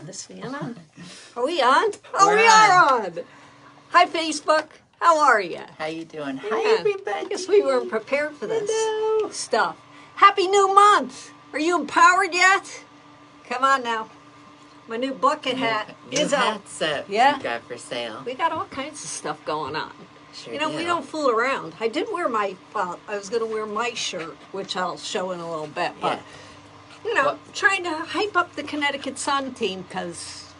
this fan on. Are we on? Oh, we are on. Hi, Facebook. How are you? How you doing? Yeah. Hi, everybody. I guess we weren't prepared for this Hello. stuff. Happy new month. Are you empowered yet? Come on now. My new bucket hat is out. Hats that Yeah. we got for sale. We got all kinds of stuff going on. Sure You know, do. we don't fool around. I did wear I was going to wear my shirt, which I'll show in a little bit. But, trying to hype up the Connecticut Sun team because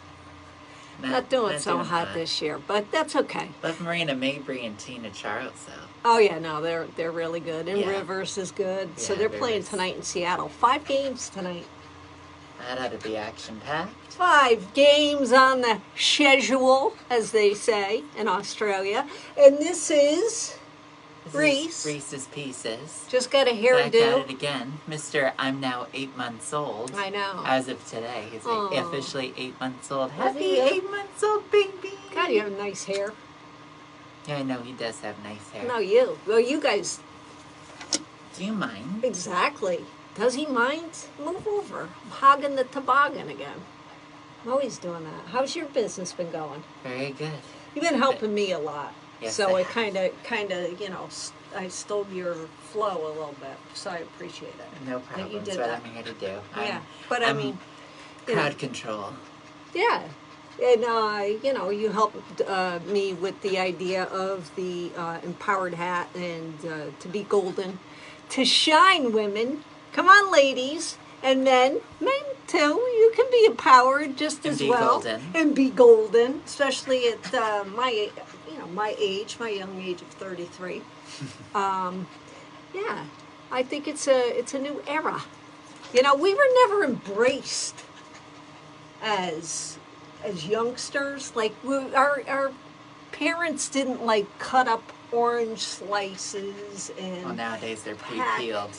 not doing so hot this year. But that's okay. Love Marina Mabry and Tina Charles, though. Oh, yeah, no, they're really good. And Yeah. Rivers is good. So Yeah, they're playing Rivers. tonight in Seattle. 5 games tonight. That ought to be action-packed. 5 games on the schedule, as they say in Australia. And this is Reese. Reese's Pieces. Just got a Back at it hairdo. again. Mr. I'm now 8 months old. I know. As of today. He's Aw. officially 8 months old. Is Happy he? 8 months old, baby. God, you have nice hair. Yeah, I know he does have nice hair. No, you. Well, you guys, Do you mind? exactly. Does he mind? Move over. I'm hogging the toboggan again. I'm always doing that. How's your business been going? Very good. You've been helping me a lot. Yes, So I it kind of, I stole your flow a little bit. So I appreciate it. No That problem. you did That's what that. I'm here to do. Yeah. But I I'm mean, you know, crowd control. yeah. And, you helped me with the idea of the empowered hat and to be golden, to shine women. Come on, ladies. And then men, too. You can be empowered just And as be well. golden. And be golden, especially at my age, my young age of 33. Yeah, I think it's a new era. We were never embraced as youngsters. Like our parents didn't cut up orange slices and Well, nowadays they're pack- pre-peeled.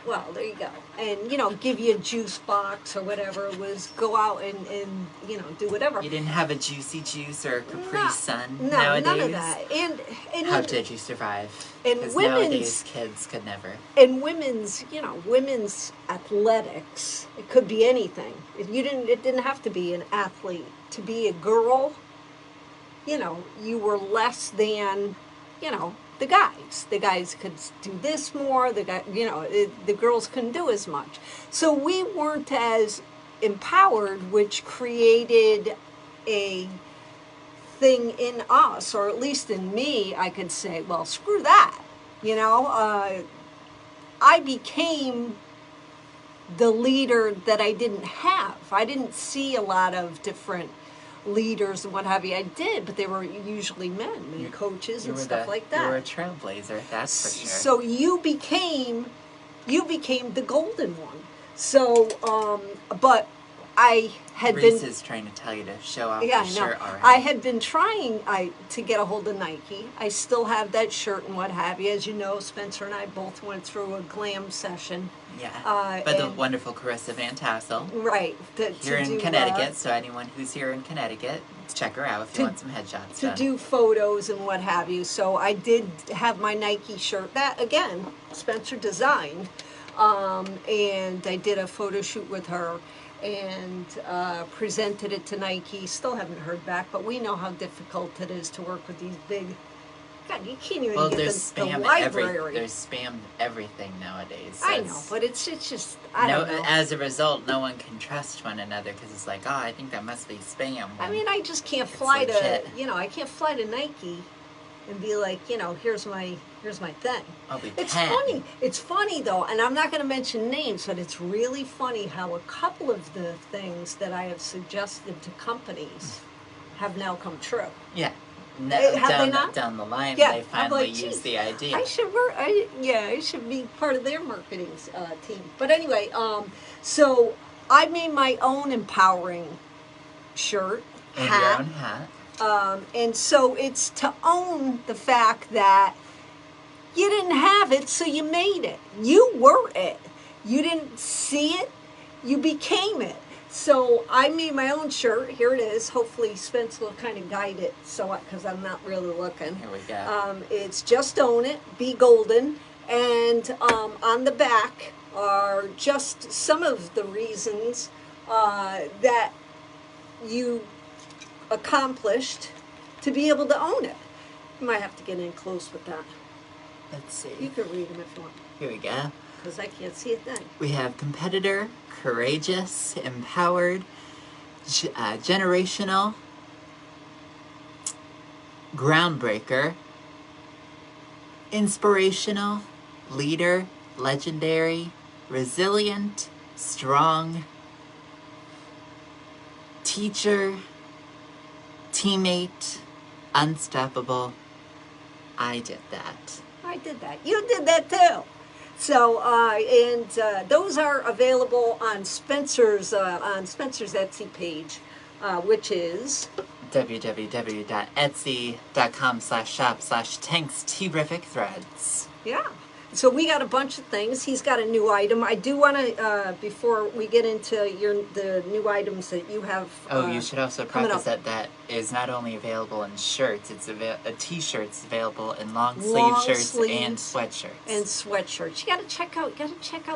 well, there you go. And give you a juice box or whatever it was, go out and do whatever. You didn't have a Juicy Juice or a Capri No, Sun no, nowadays. none of that. And How did you survive? and Because women's- nowadays kids could never. and women's athletics, it could be anything. It didn't have to be an athlete. To be a girl, you were less than, the guys. The guys could do this more. The girls couldn't do as much. So we weren't as empowered, which created a thing in us, or at least in me. I could say, well, screw that. I became the leader that I didn't have. I didn't see a lot of different leaders and what have you. I did, but they were usually men and coaches and stuff like that. You were a trailblazer, that's for sure. So you became the golden one. So, but I had Reese been. is trying to tell you to show off Yeah, your I know. shirt already. I had been trying to get a hold of Nike. I still have that shirt and what have you. As you know, Spencer and I both went through a glam session. Yeah. Uh, By the and- wonderful Carissa Van Tassel. Right. Here in Connecticut, so anyone who's here in Connecticut, check her out if you want some headshots to done. do photos and what have you. So I did have my Nike shirt. That, again, Spencer designed. And I did a photo shoot with her and presented it to Nike. Still haven't heard back, but we know how difficult it is to work with these big... God, you can't even Well, get there's the spam library. there's spam everything nowadays. I know, but it's just... I don't know. As a result, no one can trust one another because it's like, I think that must be spam. I mean, I just can't It's fly legit. to, I can't fly to Nike and be like, here's my thing. Oh, we It's can. funny. It's funny though, and I'm not going to mention names, but it's really funny how a couple of the things that I have suggested to companies have now come true. Yeah. Have they not? Down the line, Yeah, they I'm finally like, use geez, the idea. I should work. I should be part of their marketing team. But anyway, so I made my own empowering shirt, And hat. your own hat. And so it's to own the fact that you didn't have it, so you made it. You were it. You didn't see it, you became it. So I made my own shirt. Here it is. Hopefully Spence will kind of guide it, because I'm not really looking. Here we go. It's Just Own It, Be Golden. And on the back are just some of the reasons that you accomplished to be able to own it. You might have to get in close with that. Let's You see. can read them if you want, Here we go. because I can't see it then. We have competitor, courageous, empowered, generational, groundbreaker, inspirational, leader, legendary, resilient, strong, teacher, teammate, unstoppable. I did that. I did that. You did that too. So, those are available on Spencer's Etsy page, which is www.etsy.com/shop/tanks-terrific-threads. yeah. So we got a bunch of things. He's got a new item. I do want to before we get into the new items that you have. Oh, you should also coming preface up. that is not only available in shirts, it's t-shirts available in long Long sleeve shirts sleeves and sweatshirts. And sweatshirts. You got to check out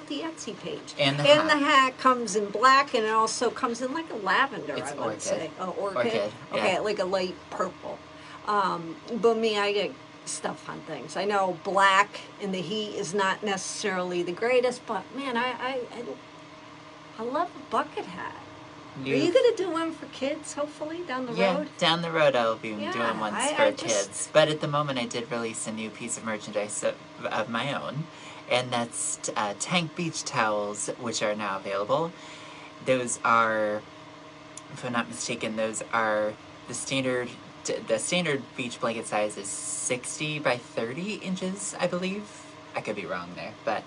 the Etsy page. And the and hat. the hat comes in black, and it also comes in like a lavender. It's I would orchid. say. Oh, orchid. Orchid, Okay, yeah. like a light purple. But me, I get stuff on things. I know black in the heat is not necessarily the greatest, but man, I love a bucket hat. Are you gonna do one for kids? Hopefully down the Yeah, road. down the road I'll be Yeah, doing ones I for just- kids. But at the moment I did release a new piece of merchandise of my own, and that's Tank Beach Towels, which are now available. Those are, if I'm not mistaken, those are the standard beach blanket size is 60 by 30 inches, I believe. I could be wrong there, but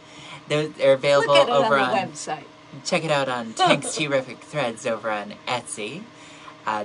they're available Look at it over on the website. Check it out on Tank's Terrific Threads over on Etsy.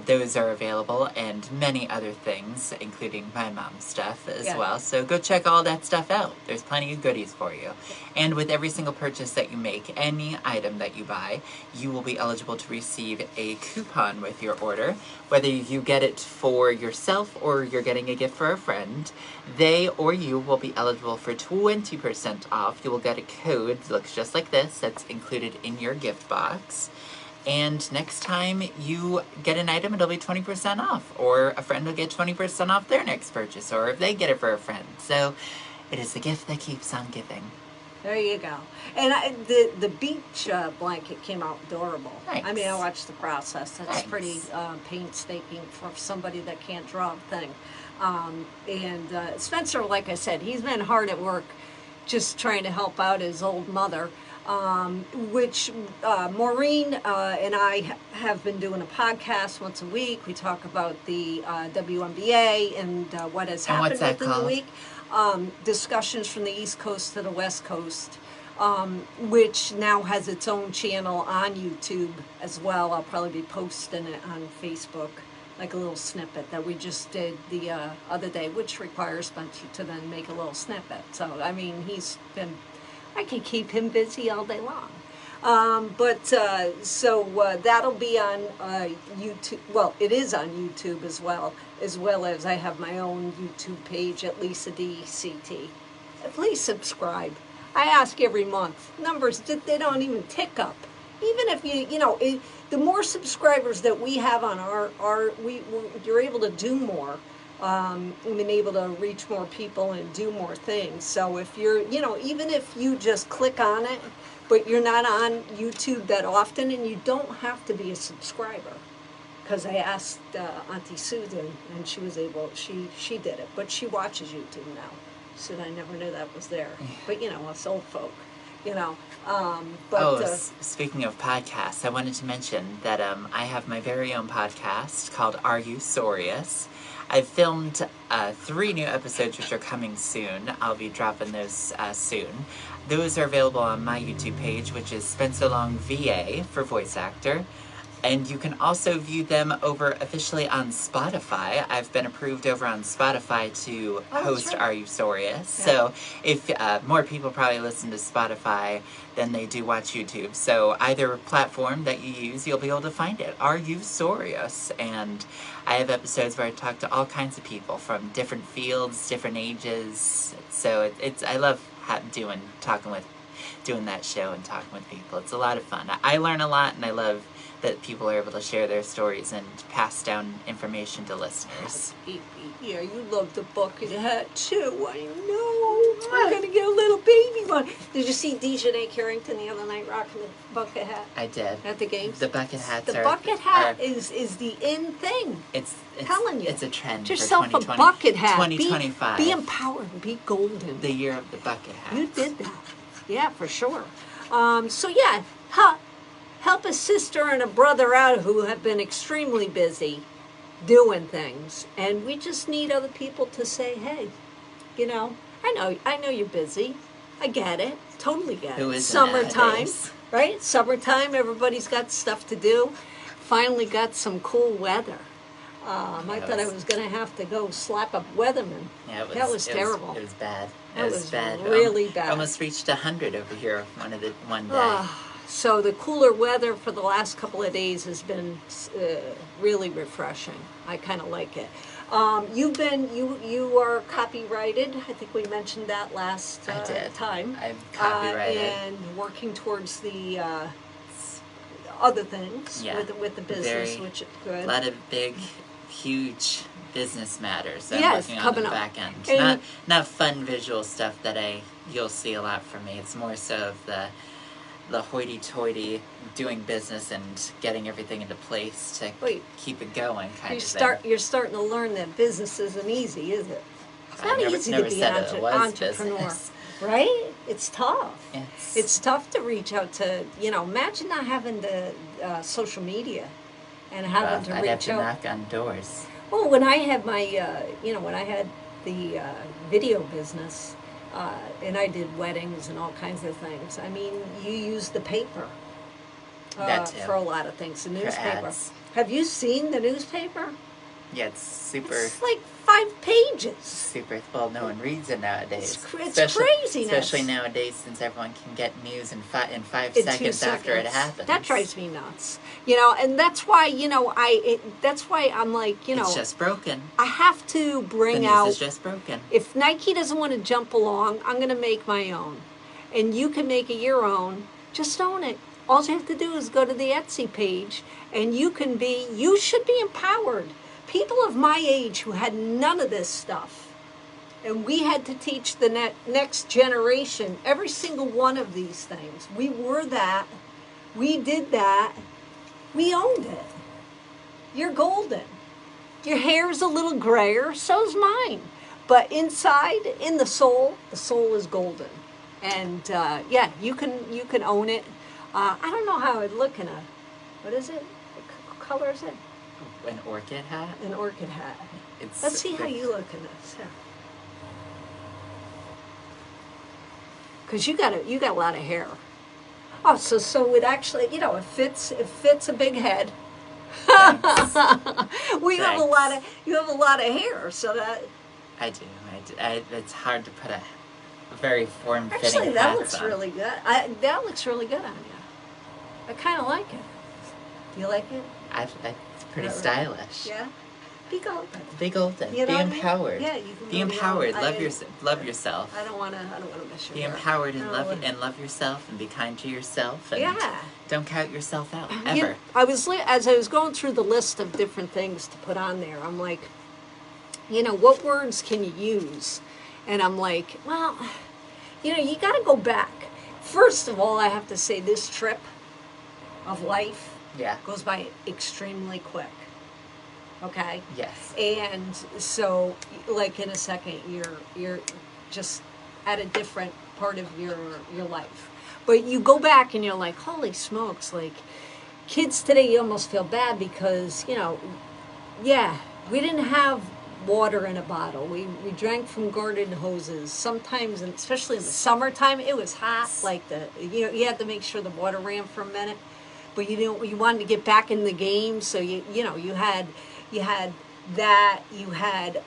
Those are available, and many other things, including my mom's stuff as Yeah. well. So go check all that stuff out. There's plenty of goodies for you. And with every single purchase that you make, any item that you buy, you will be eligible to receive a coupon with your order. Whether you get it for yourself or you're getting a gift for a friend, they or you will be eligible for 20% off. You will get a code that looks just like this that's included in your gift box. And next time you get an item, it'll be 20% off. Or a friend will get 20% off their next purchase, or if they get it for a friend. So it is the gift that keeps on giving. There you go. And the beach blanket came out adorable. Thanks. I mean, I watched the process. That's Thanks. pretty painstaking for somebody that can't draw a thing. Spencer, like I said, he's been hard at work just trying to help out his old mother. Which Maureen and I have been doing a podcast once a week. We talk about the WNBA and what has And happened what's that within the called? week. Discussions from the East Coast to the West Coast, which now has its own channel on YouTube as well. I'll probably be posting it on Facebook, like a little snippet that we just did the other day, which requires Spencer to then make a little snippet. So, I mean, I can keep him busy all day long. That'll be on YouTube. Well, it is on YouTube as well as I have my own YouTube page at Lisa DCT. Please subscribe. I ask every month. Numbers, they don't even tick up. Even if the more subscribers that we have on you're able to do more. We've been able to reach more people and do more things. So if you're, even if you just click on it, but you're not on YouTube that often, and you don't have to be a subscriber. Because I asked Auntie Susan, and she was able, she did it, but she watches YouTube now. She said, I never knew that was there. But, us old folk, Speaking of podcasts, I wanted to mention that I have my very own podcast called Are You Sorious? I've filmed 3 new episodes which are coming soon. I'll be dropping those soon. Those are available on my YouTube page, which is Spencer Long VA for voice actor. And you can also view them over officially on Spotify. I've been approved over on Spotify to host right. Are You Sorious? So if more people probably listen to Spotify than they do watch YouTube. So either platform that you use, you'll be able to find it. Are You Sorious? And I have episodes where I talk to all kinds of people from different fields, different ages. So I love talking with doing that show and talking with people. It's a lot of fun. I learn a lot, and I love that people are able to share their stories and pass down information to listeners. Yeah, you love the bucket hat too. I know. I'm gonna get a little baby one. Did you see Dejanay Carrington the other night rocking the bucket hat I did. at the games? The bucket hats The are... bucket hat are- is the in thing. It's telling you. It's a trend Get for yourself a 2020. bucket hat. 2025. Be empowered. Be golden. The year of the bucket hat. You did that. Yeah, for sure. So yeah, help a sister and a brother out who have been extremely busy doing things, and we just need other people to say, hey, you know, I know you're busy. I get it. Totally get Who it. isn't Summertime, nowadays? right? Summertime, everybody's got stuff to do. Finally got some cool weather. I thought I was going to have to go slap a weatherman. Yeah, That was terrible. It was bad. That It was bad. really bad. Almost reached 100 over here one day. So the cooler weather for the last couple of days has been really refreshing. I kind of like it. You are copyrighted. I think we mentioned that last I did. time. I'm copyrighted. And working towards the other things Yeah. with the business, Very- which is good. A lot of big, huge business matters. I'm Yes, working on coming the up. back end. And- Not fun visual stuff that you'll see a lot from me. It's more so of the hoity-toity doing business and getting everything into place to Wait. keep it going kind of You're starting to learn that business isn't easy, is it? It's not easy never to be said an it was entrepreneur, business. right? It's tough. thing. It's tough to reach out to, imagine not having the social media and having to I'd have reach to out. knock on doors. Well, when I had my, when I had the video business, and I did weddings and all kinds of things, I mean, you use the paper That too. for a lot of things, the newspaper. ads. Have you seen the newspaper? Yeah, it's super, It's like 5 pages. super. Well, no one reads it nowadays. It's craziness. Especially nowadays, since everyone can get news in 5 In 2 seconds after it seconds. happens. That drives me nuts. And that's why, that's why I'm like, It's just broken. I have to The bring news out, is just broken. if Nike doesn't want to jump along, I'm going to make my own. And you can make it your own. Just own it. All you have to do is go to the Etsy page, and you should be empowered. People of my age who had none of this stuff, and we had to teach the next generation every single one of these things. We were that. We did that. We owned it. You're golden. Your hair's a little grayer, so's mine. But inside, in the soul is golden. And yeah, you can own it. I don't know how I'd look in what is it? What color is it? An orchid hat. An orchid hat. Let's see how you look in this. Because you got a lot of hair. Oh, so it actually, it fits a big head. You have a lot of hair, so that. I do. It's hard to put a very form-fitting Actually, that hats looks on. really good. That looks really good on you. I kind of like it. Do you like it? It's pretty Not really. stylish. Yeah. Be golden. Be golden. You know Be what I mean? empowered. Yeah, you can Be go empowered. beyond. Love yourself. I don't want to mess your Be hair. empowered I don't wanna- love yourself and be kind to yourself and Yeah. don't count yourself out ever. As I was going through the list of different things to put on there, I'm like, what words can you use? And I'm like, well, you got to go back. First of all, I have to say this trip of life Yeah. goes by extremely quick. Okay? Yes. And so, like in a second, you're just at a different part of your life. But you go back and you're like, holy smokes! Like kids today, you almost feel bad because yeah, we didn't have water in a bottle. We drank from garden hoses. Sometimes, and especially in the summertime, it was hot. Like you had to make sure the water ran for a minute. But you wanted to get back in the game, so you had that, you had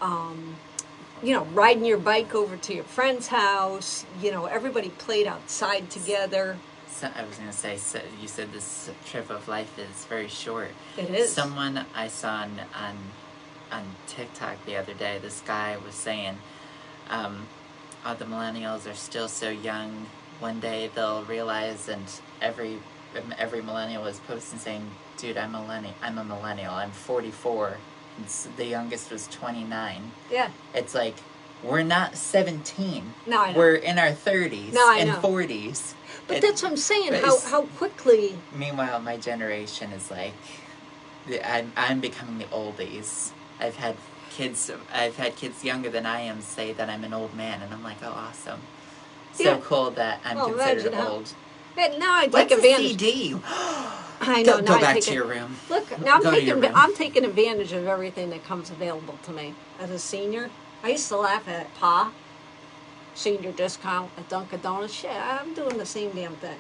riding your bike over to your friend's house, everybody played outside together. So I was gonna say, so you said this trip of life is very short. It is. Someone I saw on TikTok the other day, this guy was saying, the millennials are still so young one day they'll realize, and every millennial is posting saying, "Dude, I'm a millennial. I'm 44. The youngest was 29." Yeah. It's like, we're not 17. No, I know. We're in our 30s No, I and know. 40s. But that's what I'm saying. but How quickly. Meanwhile, my generation is like, I'm becoming the oldies. I've had kids younger than I am say that I'm an old man, and I'm like, oh, awesome. So Yeah. cool that I'm considered old. Now I take What's advantage. a CD? I know. Go back to your room. Look, now I'm taking advantage of everything that comes available to me as a senior. I used to laugh at Pa, senior discount at Dunkin' Donuts. Shit, I'm doing the same damn thing.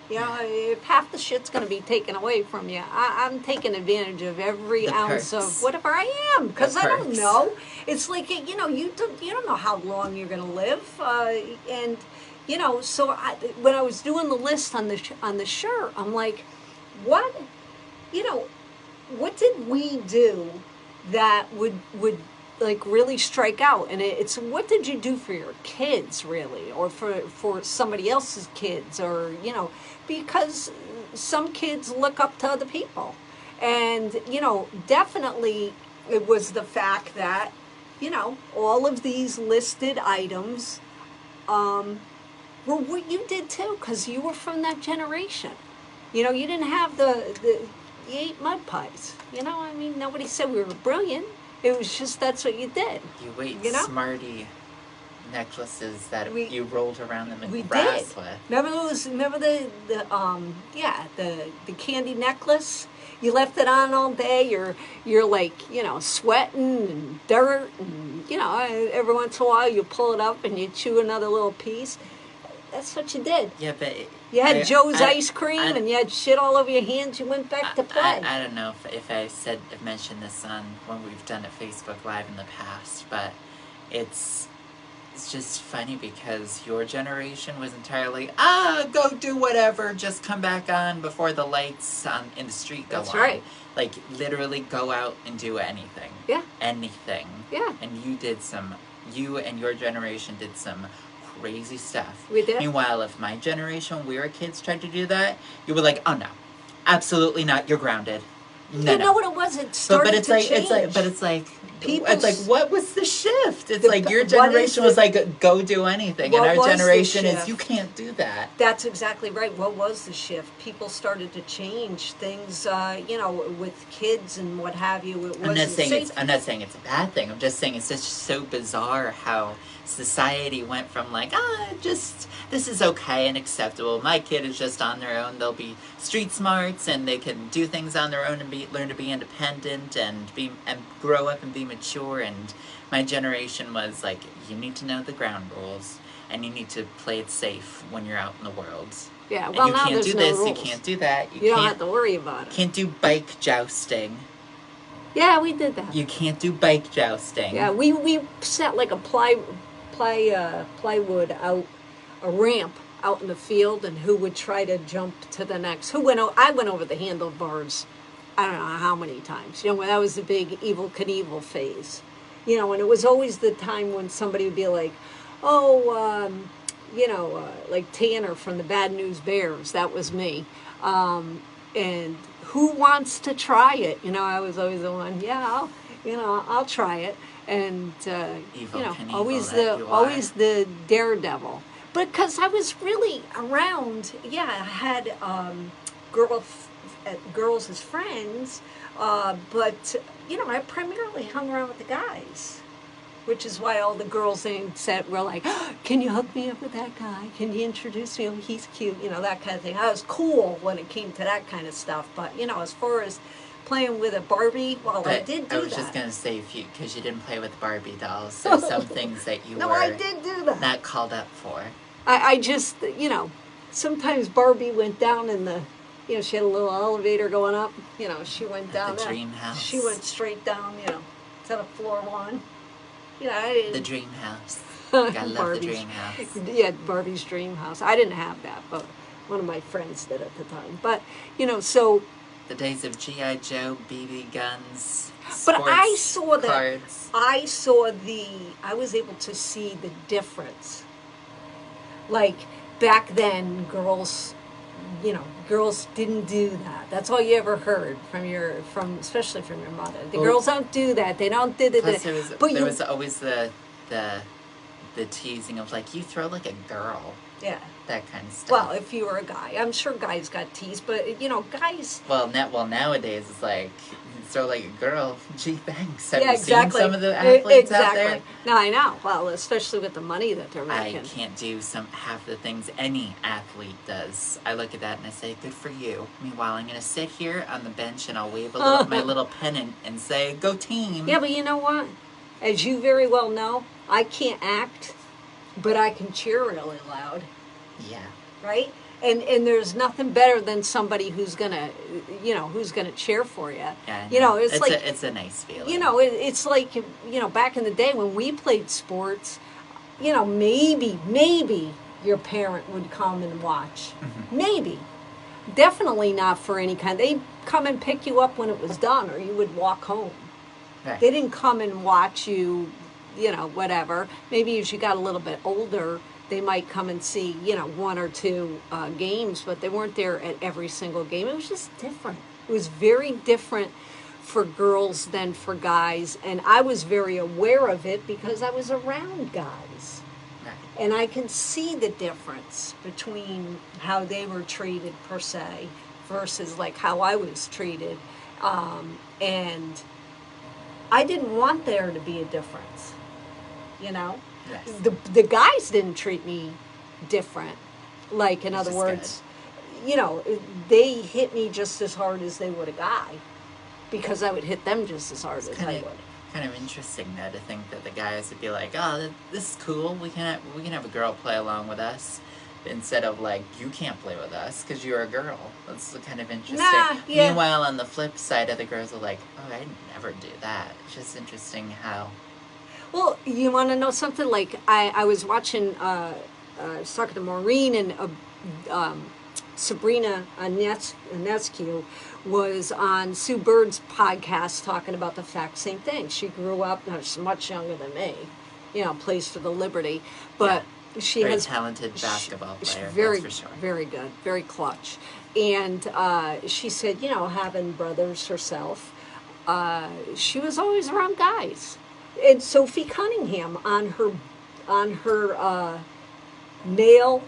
You know, if half the shit's going to be taken away from you, I'm taking advantage of every ounce of whatever I am, because I don't know. It's like, you know, you don't know how long you're going to live, and you know. So when I was doing the list on the shirt, I'm like, what, you know, what did we do that would like really strike out? And it's what did you do for your kids, really, or for somebody else's kids, or you know, because some kids look up to other people. And you know, definitely it was the fact that, you know, all of these listed items were what you did too, because you were from that generation. You know, you didn't have you ate mud pies. You know, I mean, nobody said we were brilliant. It was just that's what you did. You ate you know? Smartie necklaces that you rolled around them in did. grass with. Remember the candy necklace? You left it on all day. You're like, you know, sweating and dirt, and you know, every once in a while you pull it up and you chew another little piece. That's what you did. Yeah, but you had Joe's ice cream, and you had shit all over your hands. You went back to play. I don't know if I mentioned this on when we've done it Facebook Live in the past, but it's just funny because your generation was entirely go do whatever, just come back on before the lights in the street go on. That's right. Like literally go out and do anything. Yeah. Anything. Yeah. And you and your generation did some crazy stuff. We did. Meanwhile, if my generation, when we were kids, tried to do that, you were like, oh no, absolutely not. You're grounded. No, you know what it was? It started to change. It's like, what was the shift? It's like your generation was like, go do anything, and our generation is, you can't do that. That's exactly right. What was the shift? People started to change things, you know, with kids and what have you. I'm not saying it's a bad thing. I'm just saying it's just so bizarre how society went from like, this is okay and acceptable. My kid is just on their own. They'll be street smarts and they can do things on their own and learn to be independent and grow up and be mature. And my generation was like, you need to know the ground rules and you need to play it safe when you're out in the world. Yeah, well, and you can't do this, you can't do that. You don't have to worry about it. Can't do bike jousting. Yeah, we did that. You can't do bike jousting. Yeah, we set like a plywood out, a ramp out in the field, and who would try to jump to the next. I went over the handlebars, I don't know how many times. You know, when that was the big Evel Knievel phase. You know, and it was always the time when somebody would be like, like Tanner from the Bad News Bears. That was me. And who wants to try it? You know, I was always the one. Yeah, I'll try it. And always the daredevil. But because I was really around, I had girls as friends, but I primarily hung around with the guys, which is why all the girls were like, can you hook me up with that guy? Can you introduce me? Oh, he's cute, that kind of thing. I was cool when it came to that kind of stuff, but as far as playing with a Barbie, I did do that. I was just going to say, because you didn't play with Barbie dolls, so some things that you were I did do that. Not called up for. I just, sometimes Barbie went down in the, she had a little elevator going up, she went down the dream house. She went straight down, to the floor one. The dream house. I love the dream house. Yeah, Barbie's dream house. I didn't have that, but one of my friends did at the time. But, so... The days of G.I. Joe, BB guns, but I saw cards. I was able to see the difference. Like, back then, girls, girls didn't do that. That's all you ever heard especially from your mother. The Well, girls don't do that. They don't do Plus, that. there was always the teasing of like, you throw like a girl, Yeah. that kind of stuff. Well, if you were a guy, I'm sure guys got teased, but guys. Well, nowadays it's like, you throw like a girl. Gee, thanks. Have Yeah, you exactly. seen some of the athletes out Exactly. there? No, I know. Well, especially with the money that they're I making. can't do half the things any athlete does. I look at that and I say, good for you. Meanwhile, I'm gonna sit here on the bench and I'll wave my little pennant and say, go team. Yeah, but you know what? As you very well know, I can't act, but I can cheer really loud, Yeah. right? And there's nothing better than somebody who's gonna cheer for you. Yeah, It's like it's a nice feeling. it's like back in the day when we played sports, maybe your parent would come and watch, maybe. Definitely not for any kind. They'd come and pick you up when it was done, or you would walk home. Right. They didn't come and watch you, whatever. Maybe as you got a little bit older, they might come and see, one or two games, but they weren't there at every single game. It was just different. It was very different for girls than for guys, and I was very aware of it because I was around guys. Right. And I can see the difference between how they were treated, per se, versus like how I was treated. And I didn't want there to be a difference, Yes. The guys didn't treat me different. Like, in other is words, they hit me just as hard as they would a guy, because I would hit them just as hard as I would. Kind of interesting though to think that the guys would be like, oh, this is cool. We can have a girl play along with us, instead of like, you can't play with us because you're a girl. That's kind of interesting. Nah, yeah. Meanwhile, on the flip side, other girls are like, oh, I never do that. It's just interesting how. Well, you want to know something? Like, I was watching, I was talking to Maureen, and Sabrina Ionescu was on Sue Bird's podcast talking about the exact same thing. She grew up, she's much younger than me, plays for the Liberty, but she Very has talented basketball player, very, that's for sure. very good, very clutch. And she said, having brothers herself, she was always around guys. And Sophie Cunningham on her male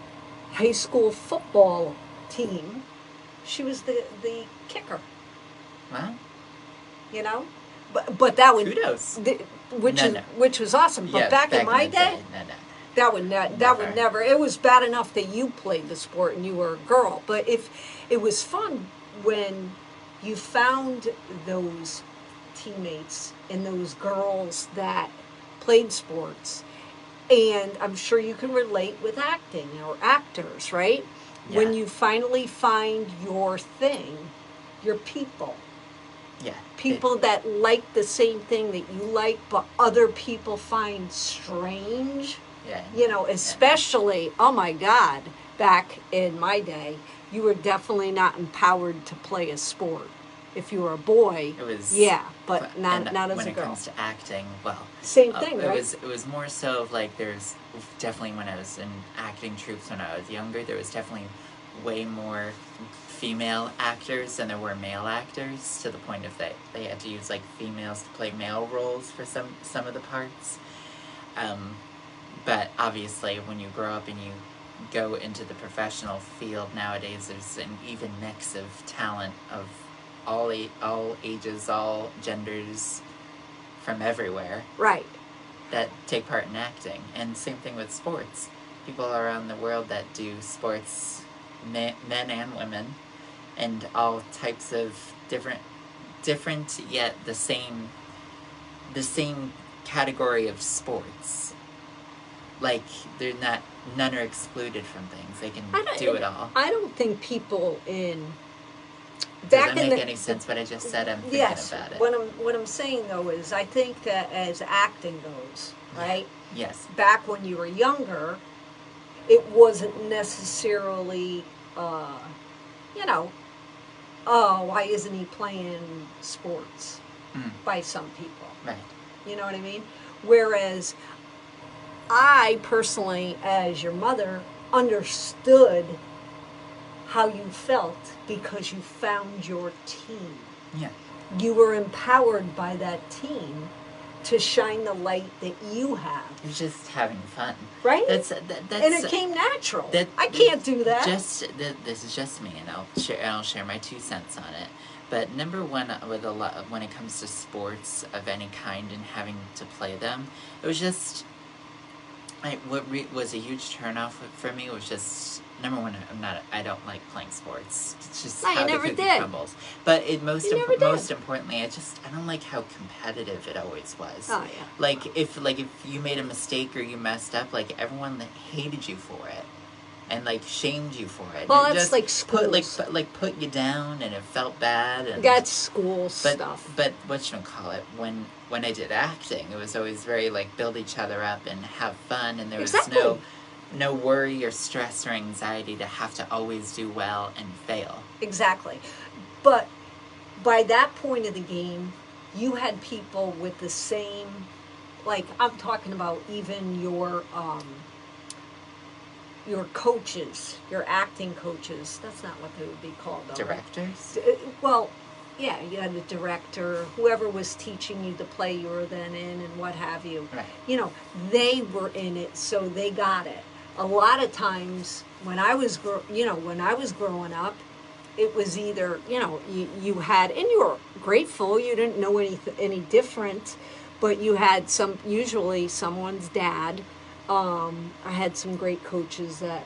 high school football team, she was the kicker. Well, but that would kudos. Which was awesome. But Yeah, back in my the day, no. that would never. It was bad enough that you played the sport and you were a girl, but if it was fun when you found those teammates and those girls that played sports, and I'm sure you can relate with acting or actors, right? Yeah. When you finally find your thing, your people. Yeah. People that like the same thing that you like, but other people find strange. Yeah. Especially, oh my God, back in my day, you were definitely not empowered to play a sport. If you were a boy, It was, but not as a girl. When it comes to acting, well, Same thing, right? It was more so of like, there's definitely, when I was in acting troupes when I was younger, there was definitely way more female actors than there were male actors, to the point of that they had to use like females to play male roles for some of the parts. But obviously, when you grow up and you go into the professional field nowadays, there's an even mix of talent of all ages, all genders, from everywhere. Right. That take part in acting. And same thing with sports. People around the world that do sports, men and women, and all types of different yet the same category of sports. Like, none are excluded from things. They can do it all. I don't think people in Doesn't make any sense what I just said. I'm thinking about it. What I'm saying though is, I think that as acting goes, right? Yes. Back when you were younger, it wasn't necessarily, why isn't he playing sports? By some people. Right. You know what I mean? Whereas I personally, as your mother, understood how you felt because you found your team. Yeah. You were empowered by that team to shine the light that you have. You're just having fun. Right? That's And it came natural. that- I can't do that. This is just me, and I'll share my 2 cents on it. But number one, with a lot when it comes to sports of any kind and having to play them, it was just was a huge turnoff for me was just number one. I don't like playing sports. It's just No, you how the never cookie did. crumbles. But You never did. most importantly, I don't like how competitive it always was. Oh yeah. Like if you made a mistake or you messed up, like everyone hated you for it, and like shamed you for it. Well, And that's just like schools. put you down, and it felt bad. And That's school but stuff. but whatchamacallit, when I did acting, it was always very like build each other up and have fun, and there was Exactly. no worry or stress or anxiety to have to always do well and fail. Exactly. But by that point of the game, you had people with the same, like I'm talking about even your coaches, your acting coaches. That's not what they would be called, though. right? Directors? Well, yeah, you had a director, whoever was teaching you the play you were then in and what have you. Right. You know, they were in it, so they got it. A lot of times when I was growing up, it was either, you had, and you were grateful, you didn't know any different, but you had usually someone's dad. I had some great coaches that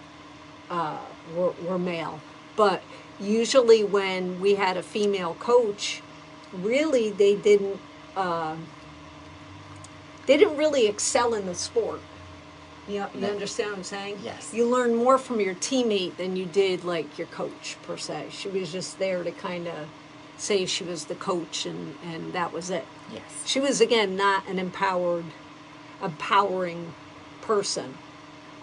were male, but usually when we had a female coach, really they didn't really excel in the sport. You No. understand what I'm saying? Yes. You learn more from your teammate than you did like your coach per se. She was just there to kind of say she was the coach and that was it. Yes. She was again not an empowering person.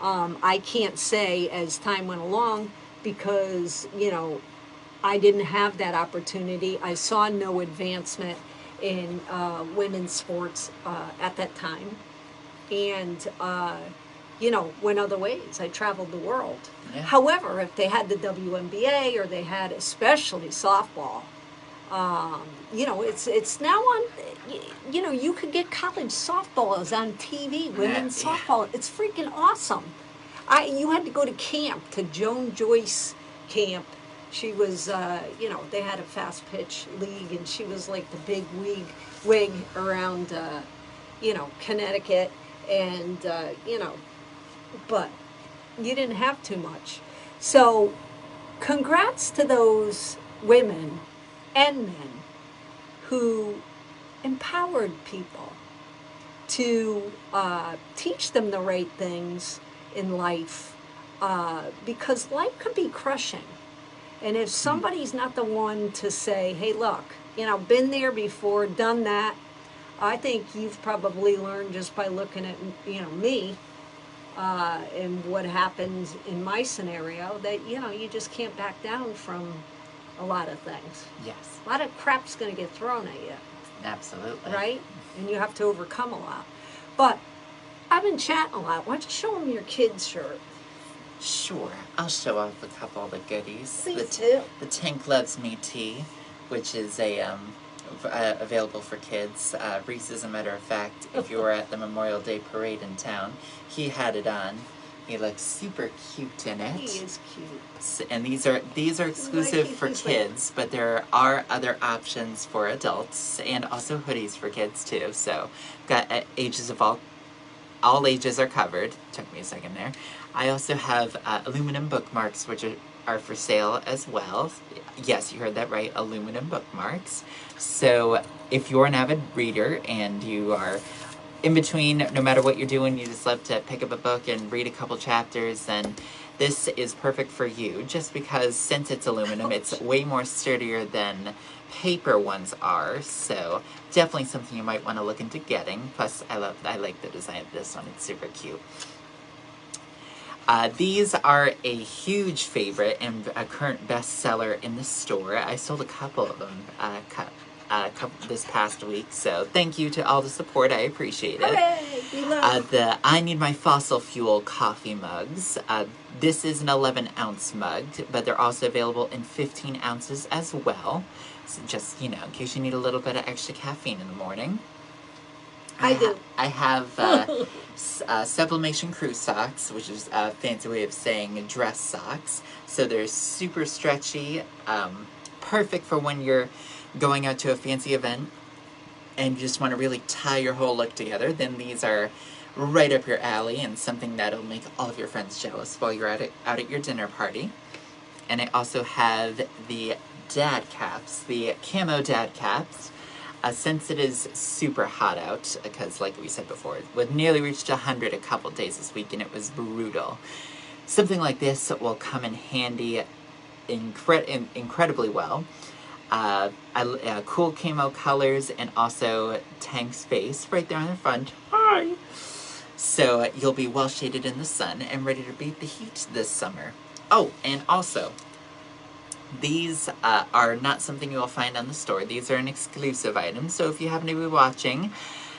I can't say as time went along because I didn't have that opportunity. I saw no advancement in women's sports at that time, and went other ways. I traveled the world. Yeah. However, if they had the WNBA or they had especially softball, it's now on. You could get college softball on TV, women's Yeah. softball. It's freaking awesome. You had to go to camp, to Joan Joyce camp. She was, they had a fast pitch league, and she was like the big wig around, Connecticut, and but you didn't have too much. So, congrats to those women and men who empowered people to teach them the right things in life, because life could be crushing. And if somebody's not the one to say, hey, look, been there before, done that, I think you've probably learned just by looking at, me, and what happens in my scenario, that, you just can't back down from a lot of things. Yes. A lot of crap's going to get thrown at you, Absolutely. right? And you have to overcome a lot. But I've been chatting a lot. Why don't you show them your kid's shirt? Sure. I'll show off a couple of the goodies. Please do. The Tank Loves Me tee, which is available for kids. Reese, as a matter of fact, if you were at the Memorial Day parade in town, he had it on. He looks super cute in it. He is cute. And these are exclusive Like, for he's like- kids, but there are other options for adults and also hoodies for kids too. So, got ages of all ages are covered. Took me a second there. I also have aluminum bookmarks, which are for sale as well. Yes, you heard that right, aluminum bookmarks. So if you're an avid reader and you are in between, no matter what you're doing, you just love to pick up a book and read a couple chapters, then this is perfect for you, just because since it's aluminum, it's way more sturdier than paper ones are, so definitely something you might want to look into getting. Plus, I like the design of this one, it's super cute. These are a huge favorite and a current bestseller in the store. I sold a couple of them this past week, so thank you to all the support. I appreciate it. Hooray! We love The I Need My Fossil Fuel coffee mugs. This is an 11-ounce mug, but they're also available in 15 ounces as well. So just, in case you need a little bit of extra caffeine in the morning. I do. I have Sublimation Crew socks, which is a fancy way of saying dress socks. So they're super stretchy, perfect for when you're going out to a fancy event and you just want to really tie your whole look together. Then these are right up your alley and something that'll make all of your friends jealous while you're out at your dinner party. And I also have the dad caps, the camo dad caps. Since it is super hot out, because like we said before, we nearly reached 100 a couple days this week and it was brutal. Something like this will come in handy incredibly well. Cool camo colors and also Tank's face right there on the front. Hi! So you'll be well shaded in the sun and ready to beat the heat this summer. Oh, and also, these are not something you will find on the store. These are an exclusive item, so if you happen to be watching,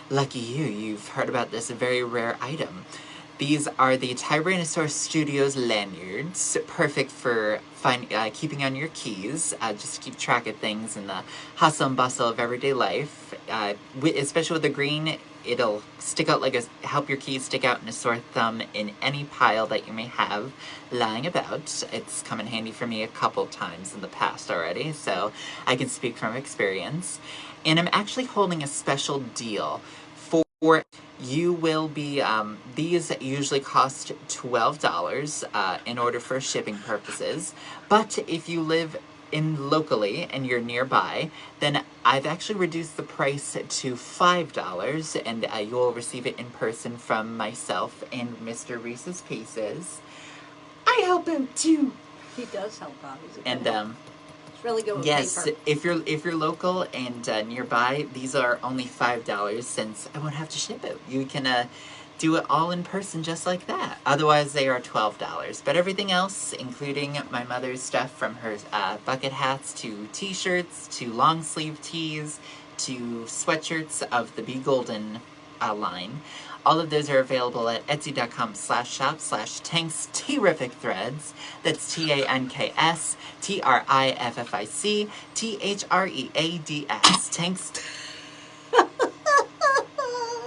lucky you, you've heard about this very rare item. These are the Tyrannosaurus Studios lanyards, perfect for keeping on your keys, just to keep track of things in the hustle and bustle of everyday life. Especially with the green, it'll stick out help your keys stick out in a sore thumb in any pile that you may have lying about. It's come in handy for me a couple times in the past already, so I can speak from experience. And I'm actually holding a special deal for you will be, these usually cost $12 in order for shipping purposes, but if you live locally and you're nearby, then I've actually reduced the price to $5, and you will receive it in person from myself and Mr. Reese's Pieces. I help him too. He does help out. He's a good And help. It's really good with yes, paper. if you're local and nearby, these are only $5 since I won't have to ship it. You can do it all in person just like that. Otherwise, they are $12. But everything else, including my mother's stuff from her bucket hats to t-shirts to long sleeve tees to sweatshirts of the Be Golden line, all of those are available at etsy.com/shop/TanksTerrificThreads. That's TanksTerrificThreads.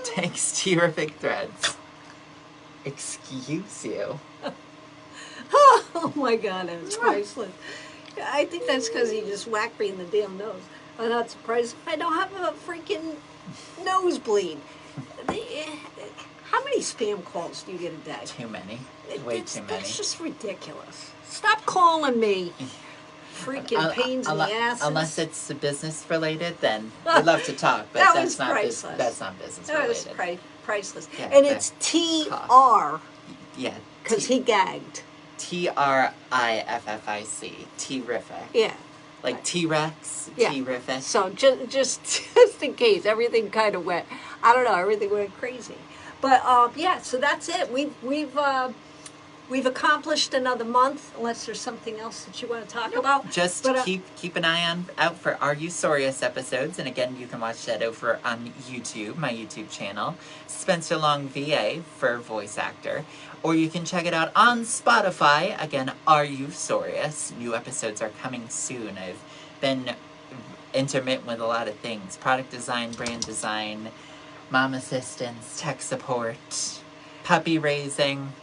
Tanks Terrific Threads. Excuse you. Oh my God, that's priceless. I think that's because he just whacked me in the damn nose. I'm not surprised I don't have a freaking nosebleed. How many spam calls do you get a day? Too many. Way too many. That's just ridiculous. Stop calling me. Freaking pains in the ass. Unless it's business related, then I'd love to talk, but that's not priceless. That's not business That related. was priceless. Yeah, and it's TR. Yeah. Because he gagged. TRIFFIC. Terrific. Yeah. Like T-Rex. Yeah. Terrific. So just in case, everything kind of went, I don't know, everything went crazy. But yeah, so that's it. We've accomplished another month, unless there's something else that you want to talk about. Just keep an eye out for Are You Sorious episodes, and again, you can watch that over on YouTube, my YouTube channel, Spencer Long VA for voice actor, or you can check it out on Spotify. Again, Are You Sorious? New episodes are coming soon. I've been intermittent with a lot of things: product design, brand design, mom assistance, tech support, puppy raising.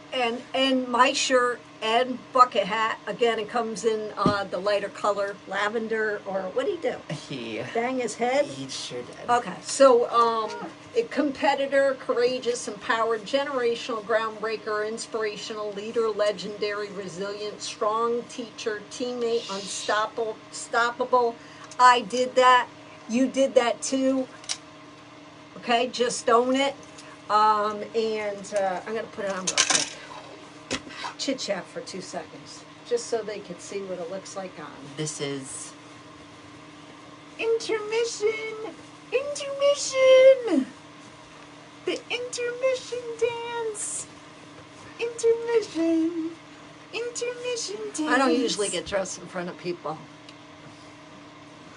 And my shirt and bucket hat, again, it comes in the lighter color, lavender, or what did he do? He Bang his head? He sure did. Okay, so a competitor, courageous, empowered, generational, groundbreaker, inspirational, leader, legendary, resilient, strong, teacher, teammate, unstoppable. I did that. You did that too. Okay, just own it. I'm going to put it on real quick. Chit chat for 2 seconds, just so they can see what it looks like on. This is intermission. Intermission. The intermission dance. Intermission. Intermission dance. I don't usually get dressed in front of people.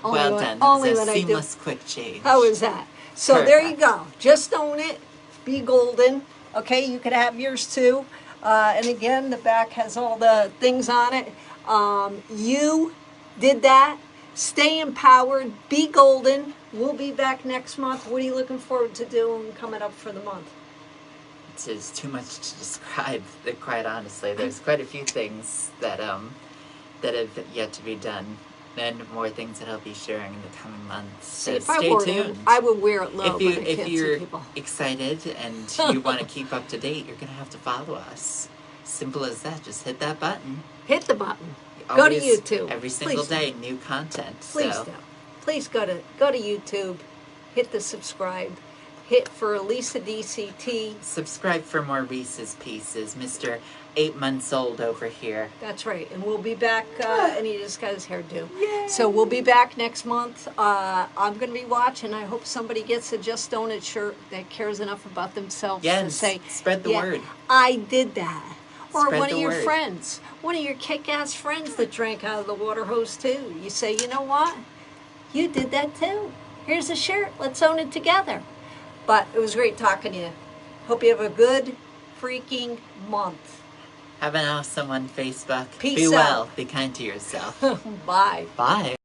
Well done. Only It's a when I do. seamless, quick change. How is that? So there you go. Just own it. Be golden. Okay, you could have yours too. And again, the back has all the things on it. You did that. Stay empowered. Be golden. We'll be back next month. What are you looking forward to doing coming up for the month? It's too much to describe, quite honestly. There's quite a few things that have yet to be done, and more things that I'll be sharing in the coming months. So See, if I stay wore tuned. it, I would wear it low, but I can't If see you're people. excited and you want to keep up to date, you're gonna have to follow us. Simple as that. Just hit that button. Hit the button. Go to Always, YouTube. every single Please day, new content. Please so. do. Please go to YouTube. Hit the subscribe. Hit for Lisa DCT. Subscribe for more Reese's Pieces, Mr. 8 months old over here. That's right. And we'll be back, and he just got his hairdo. So we'll be back next month. I'm going to be watching. I hope somebody gets a Just Own It shirt that cares enough about themselves to Yes, say, spread the yeah, word. I did that. Or Spread one the of your word. friends, one of your kick-ass friends that drank out of the water hose too. You say, you know what? You did that too. Here's a shirt. Let's own it together. But it was great talking to you. Hope you have a good freaking month. Have an awesome on Facebook. Peace Be out. well. Be kind to yourself. Bye. Bye.